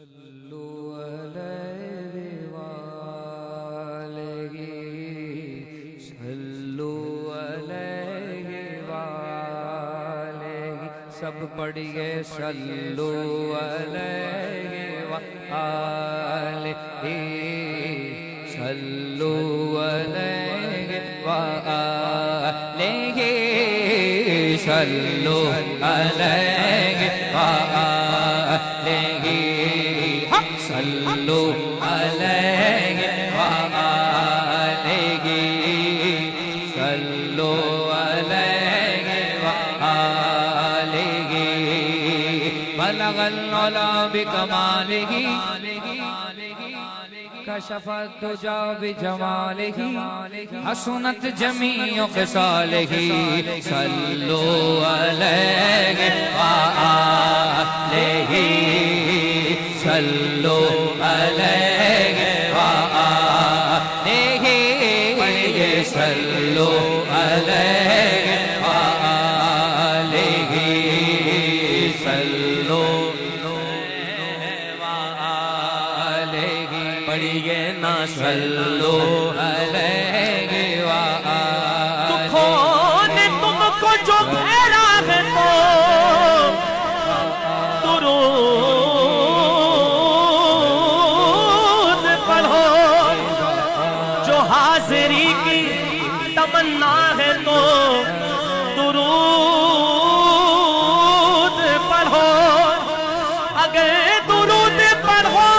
صلوا عليه وآله صلوا عليه وآله سب پڑھیے صلوا علیہ وآلہ صلوا علیہ وآلہ صلوا علیہ وآلہ صلوا علیہ وآلہ صلوا علیہ وآلہ بلغ العلا بکمالہ کشف الدجا بجمالہ حسنت جمیع خصالہ صلوا علیہ وآلہ صلوا علیہ وآلہ صلوا علیہ وآلہ صلوا وآلہ پڑھیے نا صلوا علیہ وآلہ دکھوں نے تم کو جو گھیرا ہے تو درود پڑھو جو حاضری کی تمنا ہے تو درود پڑھو اگر درود پڑھو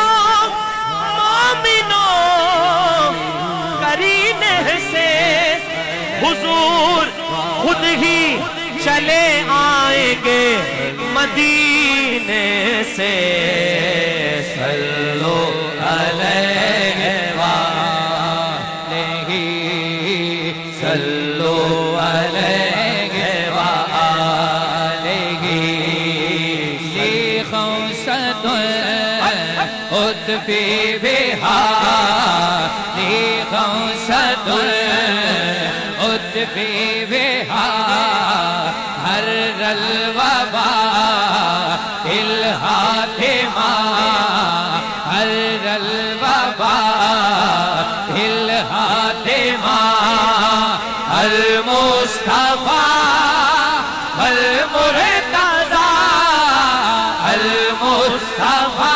کرینے سے حضور خود ہی چلے آئیں گے مدینے سے صلوا علیہ وآلہ صلوا علیہ وآلہ لی خمسۃ اطفی بہا لی خمسۃ اطفی بہا ہر الوبا الحاتمہ ہر الوبا الحاتمہ المصطفیٰ المرتضیٰ المصطفیٰ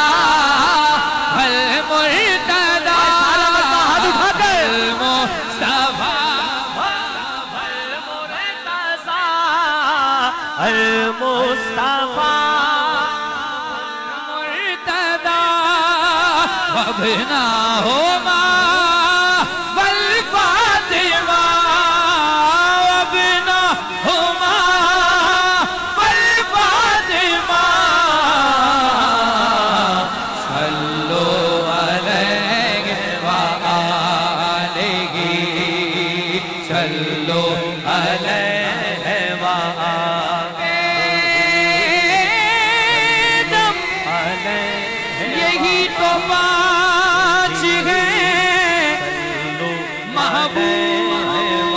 المصطفیٰ مرتضیٰ وابناہما والفاطمہ وابناہما والفاطمہ صلوا علیہ وآلہ صلوا علیہ وآلہ یہی تو پانچ ہیں محبوب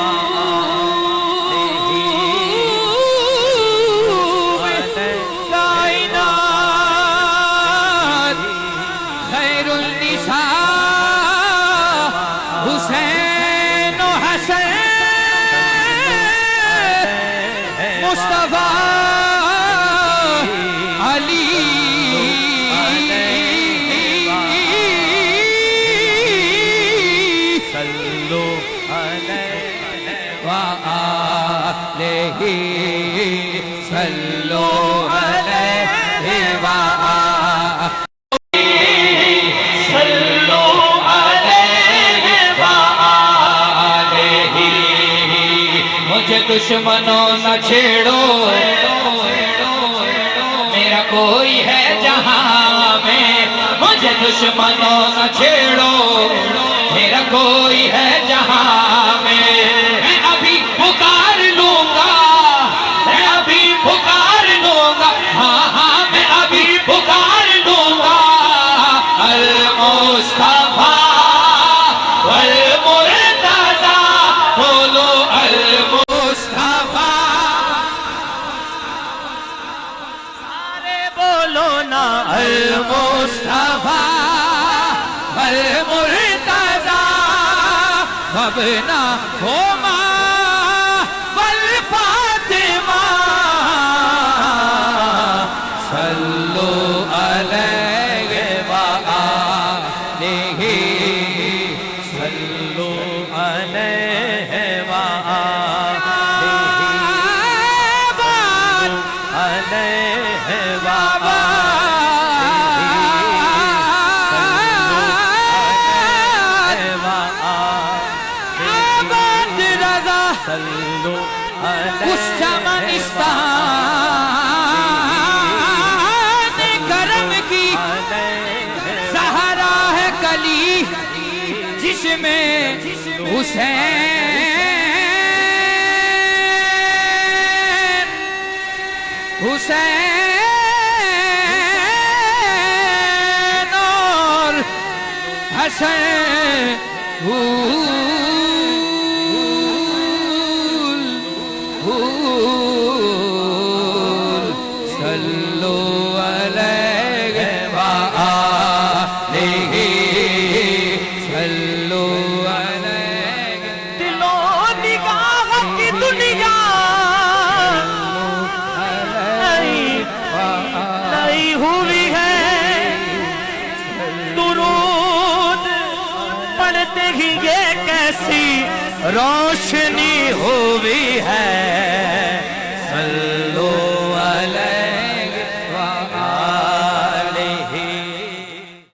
کائنات خیر النساء حسین و حسن مصطفیٰ علی صلوا علیہ وآلہ صلوا علیہ وآلہ مجھے دشمنوں نہ چھیڑو میرا کوئی ہے جہاں میں مجھے دشمنوں نہ چھیڑو میرا کوئی ہے جہاں میں ابھی پکار لوں گا میں ابھی پکار لوں گا ہاں ہاں میں ابھی پکار لوں گا المصطفیٰ والمرتضیٰ بولو المصطفیٰ سارے بولو نا المصطفیٰ اب نہ ہو ماں والفاطمہ صلو علیہ وآلہ صلو علیہ وآلہ علیہ وآلہ اس چمنستان کرم کی زہرا ہے کلی جس میں حسین اور حسن صلو علیہ وآلہ صلو علیہ دلوں نگاہ کی دنیا نئی ہوئی ہے درود پڑھتے ہی یہ کیسی روشنی ہوئی ہے